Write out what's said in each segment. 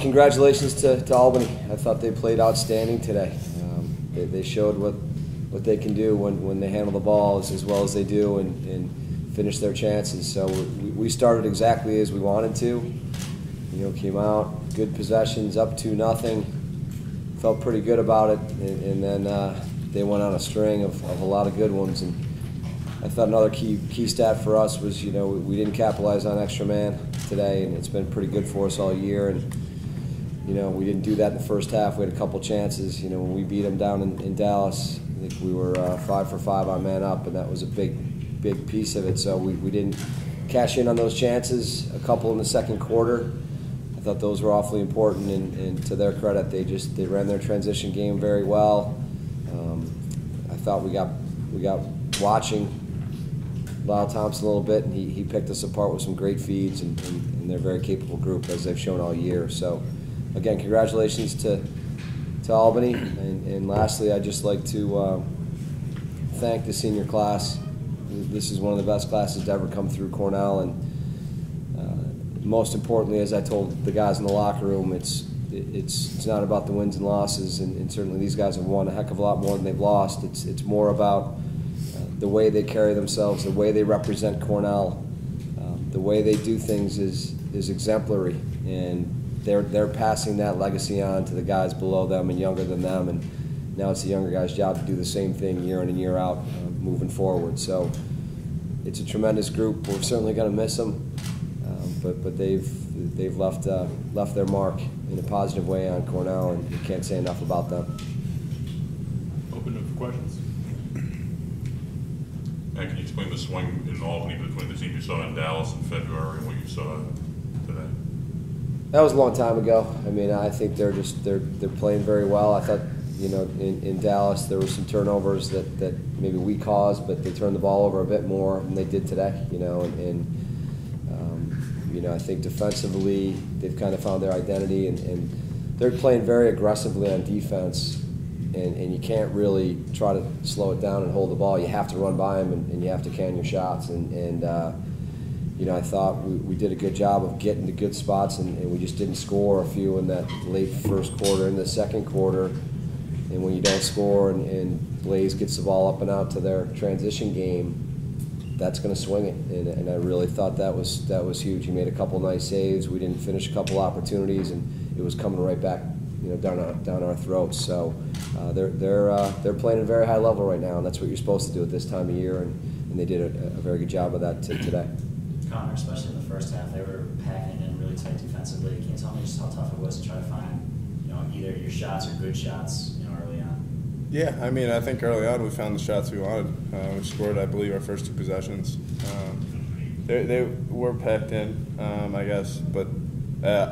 Congratulations to Albany. I thought they played outstanding today. They showed what they can do when they handle the ball as well as they do and finish their chances. So we started exactly as we wanted to. Came out, good possessions, up 2-0. Felt pretty good about it, and then they went on a string of a lot of good ones. And I thought another key stat for us was, we didn't capitalize on extra man today, and it's been pretty good for us all year. And we didn't do that in the first half. We had a couple chances. When we beat them down in Dallas, I think we were 5 for 5 on man up, and that was a big piece of it. So we didn't cash in on those chances. A couple in the second quarter. I thought those were awfully important, and to their credit, they ran their transition game very well. I thought we got watching Lyle Thompson a little bit, and he picked us apart with some great feeds, and they're a very capable group, as they've shown all year. So, again, congratulations to Albany, and lastly, I'd just like to thank the senior class. This is one of the best classes to ever come through Cornell, and most importantly, as I told the guys in the locker room, it's not about the wins and losses, and certainly these guys have won a heck of a lot more than they've lost. It's more about the way they carry themselves, the way they represent Cornell, the way they do things is exemplary, and they're passing that legacy on to the guys below them and younger than them, and now it's the younger guys' job to do the same thing year in and year out, moving forward. So it's a tremendous group. We're certainly going to miss them, but they've left their mark in a positive way on Cornell, and you can't say enough about them. Open up for questions. And can you explain the swing in Albany between the team you saw in Dallas in February and what you saw today? That was a long time ago. I mean, I think they're playing very well. I thought, in Dallas there were some turnovers that maybe we caused, but they turned the ball over a bit more than they did today. I think defensively they've kind of found their identity, and they're playing very aggressively on defense, and you can't really try to slow it down and hold the ball. You have to run by them, and you have to can your shots. I thought we did a good job of getting to good spots, and we just didn't score a few in that late first quarter. In the second quarter, and when you don't score and Blaze gets the ball up and out to their transition game, that's going to swing it, and I really thought that was huge. He made a couple nice saves. We didn't finish a couple opportunities, and it was coming right back, down our throats. So they're playing at a very high level right now, and that's what you're supposed to do at this time of year, and they did a very good job of that today. Connor, especially in the first half, they were packing it in really tight defensively. Can you tell me just how tough it was to try to find, either your shots or good shots, early on? Yeah, I mean, I think early on we found the shots we wanted. We scored, I believe, our first 2 possessions. They were packed in, I guess, but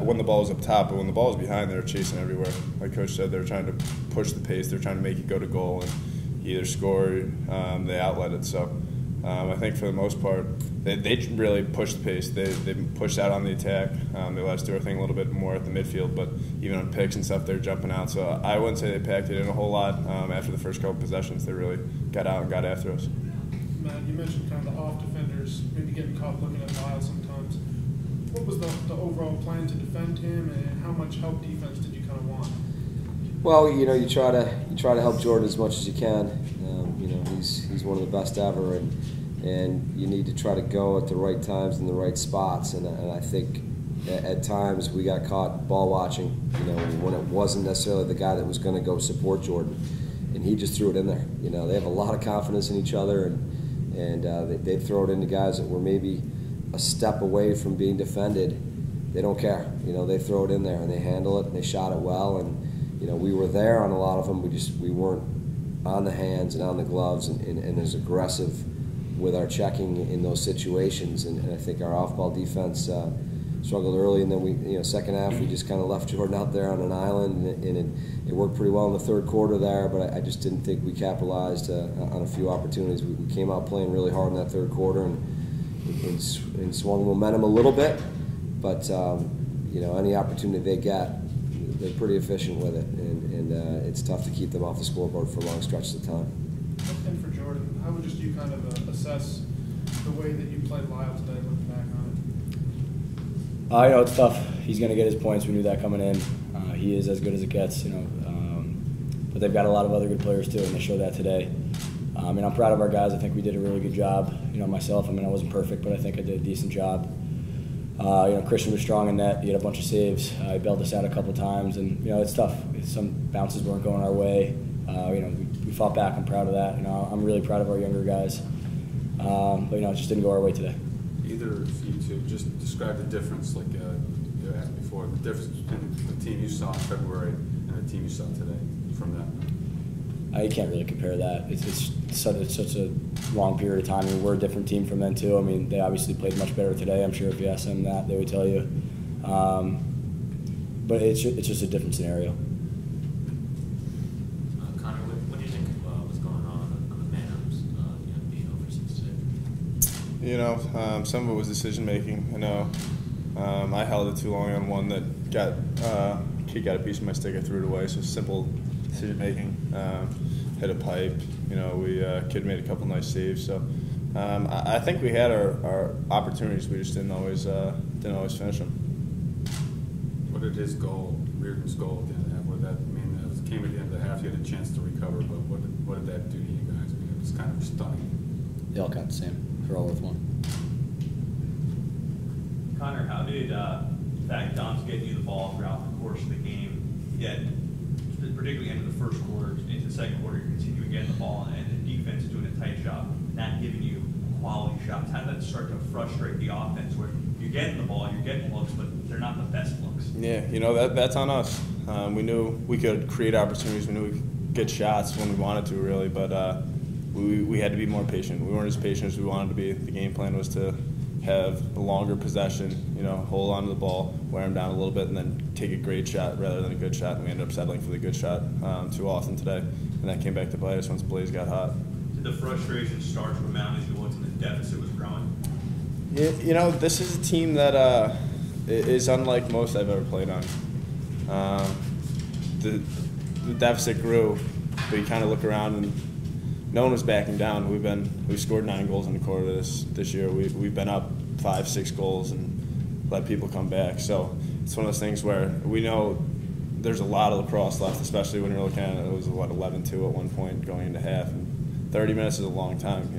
when the ball was up top, but when the ball was behind, they were chasing everywhere. Like Coach said, they were trying to push the pace. They were trying to make it go to goal, and either score, they outlet it. So I think for the most part, they really pushed the pace. They pushed out on the attack. They let us do our thing a little bit more at the midfield, but even on picks and stuff, they're jumping out. So I wouldn't say they packed it in a whole lot. After the first couple possessions, they really got out and got after us. Matt, you mentioned kind of the off defenders maybe getting caught looking at Lyle sometimes. What was the overall plan to defend him, and how much help defense did you kind of want? Well, you try to help Jordan as much as you can. He's one of the best ever, and you need to try to go at the right times in the right spots. And I think at times we got caught ball watching, when it wasn't necessarily the guy that was going to go support Jordan, and he just threw it in there. They have a lot of confidence in each other, and they throw it into guys that were maybe a step away from being defended. They don't care. They throw it in there and they handle it and they shot it well. And we were there on a lot of them. We weren't on the hands and on the gloves and as aggressive with our checking in those situations. And I think our off-ball defense struggled early, and then we, second half, we just kind of left Jordan out there on an island, and it worked pretty well in the third quarter there. But I just didn't think we capitalized on a few opportunities. We came out playing really hard in that third quarter and swung momentum a little bit. But any opportunity they get, they're pretty efficient with it, and it's tough to keep them off the scoreboard for long stretches of time. And for Jordan, how would just you kind of the way that you played Lyle today, looking back on it? I know it's tough. he's going to get his points. We knew that coming in. He is as good as it gets, but they've got a lot of other good players too, and they showed that today. And I'm proud of our guys. I think we did a really good job. Myself, I wasn't perfect, but I think I did a decent job. Christian was strong in net. He had a bunch of saves. He bailed us out a couple times, and it's tough. Some bounces weren't going our way. We fought back. I'm proud of that. I'm really proud of our younger guys. But it just didn't go our way today. Either of you two, just describe the difference, like you asked before, the difference between the team you saw in February and the team you saw today from that. You can't really compare that. It's such a long period of time. We're a different team from them too. They obviously played much better today. I'm sure if you ask them that, they would tell you. But it's just a different scenario. Connor, what do you think was going on the man-ups, being over 6-6? Some of it was decision making. I know I held it too long on one that kid got a piece of my stick. I threw it away. So simple decision making. Hit a pipe. Kid made a couple nice saves. So I think we had our opportunities. We just didn't always finish them. What did his goal, Riorden's goal at the end of the half? What did that mean? It came at the end of the half. You had a chance to recover, but what did that do to you guys? It was kind of stunning. They all count the same. They're all worth one. Connor, how did the fact Dom's getting you the ball throughout the course of the game, yet particularly into the first quarter, into the second quarter, you're continuing getting the ball, and the defense is doing a tight job, not giving you quality shots? How did that start to frustrate the offense, where you're getting the ball, you're getting looks, but they're not the best looks? Yeah, that's on us. We knew we could create opportunities. We knew we could get shots when we wanted to, really, but we had to be more patient. We weren't as patient as we wanted to be. The game plan was to have a longer possession, hold on to the ball, wear them down a little bit, and then take a great shot rather than a good shot. And we ended up settling for the good shot too often today, and that came back to bite us once Blaze got hot. Did the frustration start to amount as you looked and the deficit was growing? Yeah, this is a team that is unlike most I've ever played on. The deficit grew, but you kind of look around and no one was backing down. We've scored 9 goals in the quarter this year. We've been up 5-6 goals and let people come back. So it's one of those things where we know there's a lot of lacrosse left, especially when you're looking at it. It was 11-2 at one point going into half, and 30 minutes is a long time.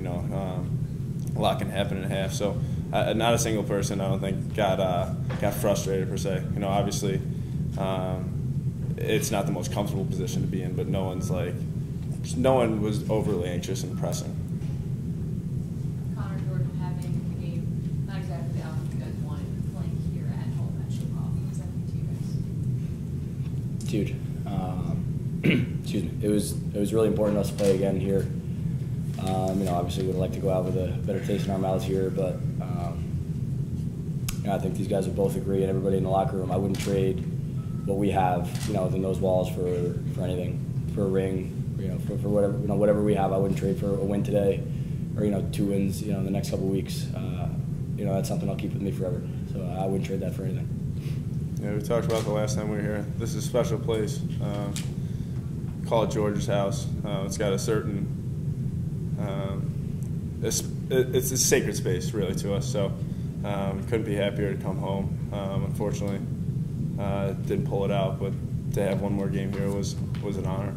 A lot can happen in a half. So not a single person, I don't think, got frustrated per se. Obviously, it's not the most comfortable position to be in, but no one was overly anxious and pressing. Connor Jordan having the game, not exactly the outcome you guys wanted, playing here at home at Schoellkopf. What does that mean to you guys? It's huge. Excuse me. It was really important to us to play again here. Obviously we'd like to go out with a better taste in our mouths here, but I think these guys would both agree, and everybody in the locker room, I wouldn't trade what we have, within those walls for anything, for a ring. For whatever we have, I wouldn't trade for a win today, or 2 wins, in the next couple of weeks. That's something I'll keep with me forever. So I wouldn't trade that for anything. Yeah, we talked about the last time we were here. This is a special place. Call it George's house. It's got a certain, it's a sacred space really to us. So couldn't be happier to come home. Unfortunately, didn't pull it out, but to have one more game here was an honor.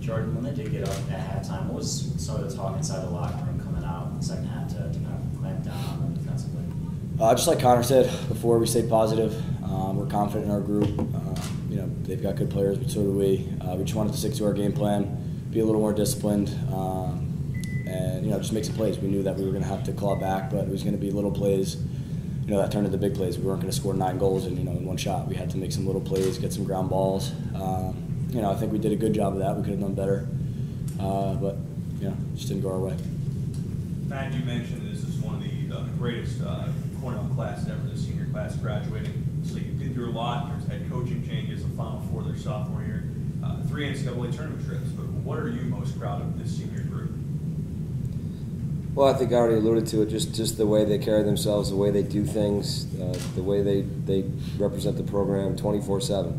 Jordan, when they did get up at halftime, what was some of the talk inside the locker room coming out in the second half to kind of clamp down on them defensively? Just like Connor said before, we stayed positive. We're confident in our group. They've got good players, but so do we. We just wanted to stick to our game plan, be a little more disciplined, and just make some plays. We knew that we were going to have to claw back, but it was going to be little plays. That turned into big plays. We weren't going to score 9 goals in one shot. We had to make some little plays, get some ground balls. I think we did a good job of that. We could have done better, but just didn't go our way. Matt, you mentioned this is one of the greatest Cornell classes ever, the senior class graduating. So you've been through a lot. There's head coaching changes, the Final Four their sophomore year, 3 NCAA tournament trips. But what are you most proud of this senior group? Well, I think I already alluded to it, just the way they carry themselves, the way they do things, the way they represent the program 24/7.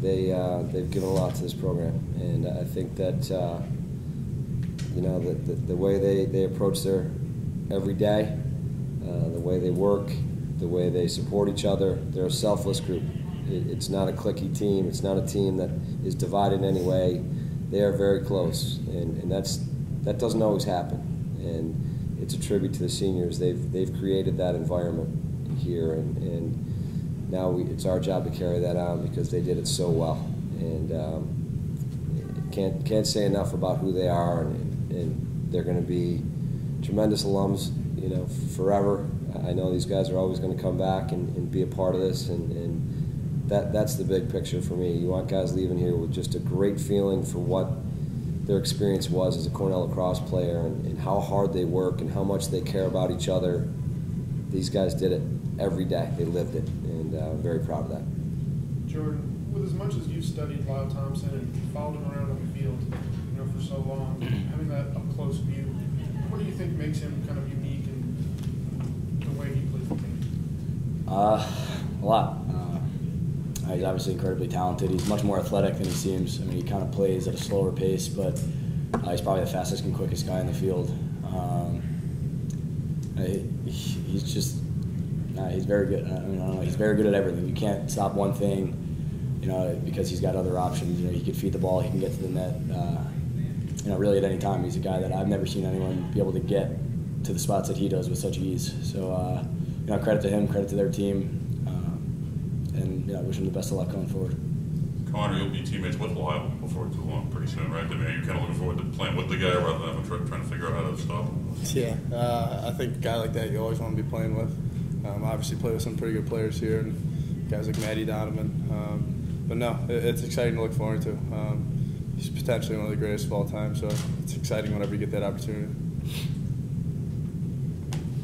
They've given a lot to this program, and I think that the way they approach their every day, the way they work, the way they support each other. They're a selfless group. It's not a cliquey team. It's not a team that is divided in any way. They are very close, and that doesn't always happen. And it's a tribute to the seniors. They've created that environment here, and now it's our job to carry that on because they did it so well. And can't say enough about who they are, and they're going to be tremendous alums, forever. I know these guys are always going to come back and be a part of this, and that's the big picture for me. You want guys leaving here with just a great feeling for what their experience was as a Cornell lacrosse player, and how hard they work and how much they care about each other. These guys did it every day. They lived it, and I'm very proud of that. Jordan, with as much as you've studied Lyle Thompson and followed him around on the field, for so long, having that up close view, what do you think makes him kind of unique in the way he plays the game? A lot. He's obviously incredibly talented. He's much more athletic than he seems. I mean, he kind of plays at a slower pace, but he's probably the fastest and quickest guy in the field. He's just, he's very good. I don't know, he's very good at everything. You can't stop one thing, because he's got other options. He can feed the ball, he can get to the net, really at any time. He's a guy that I've never seen anyone be able to get to the spots that he does with such ease. So, credit to him, credit to their team. And I wish him the best of luck going forward. Connor, you'll be teammates with Lyle before too long, pretty soon, right? I mean, are you kind of looking forward to playing with the guy rather than trying to figure out how to stop him? Yeah, I think a guy like that you always want to be playing with. Obviously, play with some pretty good players here, and guys like Matty Donovan. But no, it's exciting to look forward to. He's potentially one of the greatest of all time, so it's exciting whenever you get that opportunity.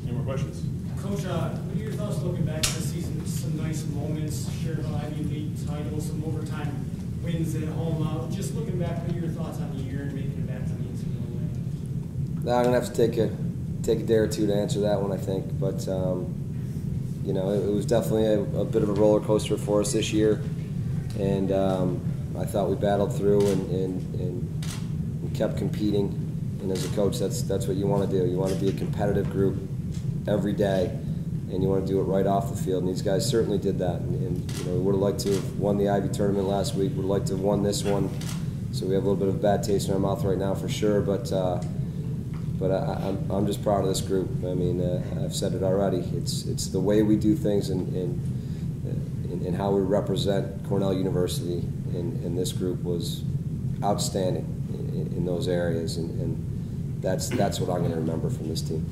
Any more questions? Coach, what are your thoughts looking back at this season? Some nice moments, shared Ivy League titles, some overtime wins at home. Just looking back, what are your thoughts on the year and making it back to the NCAA? Now I'm gonna have to take a day or two to answer that one, I think. But it was definitely a bit of a roller coaster for us this year, and I thought we battled through and kept competing. And as a coach, that's what you want to do. You want to be a competitive group every day, and you want to do it right off the field. And these guys certainly did that. And we would have liked to have won the Ivy tournament last week. Would have liked to have won this one. So we have a little bit of a bad taste in our mouth right now for sure. But I'm just proud of this group. I mean, I've said it already. It's the way we do things and how we represent Cornell University. And this group was outstanding in those areas. And that's what I'm going to remember from this team.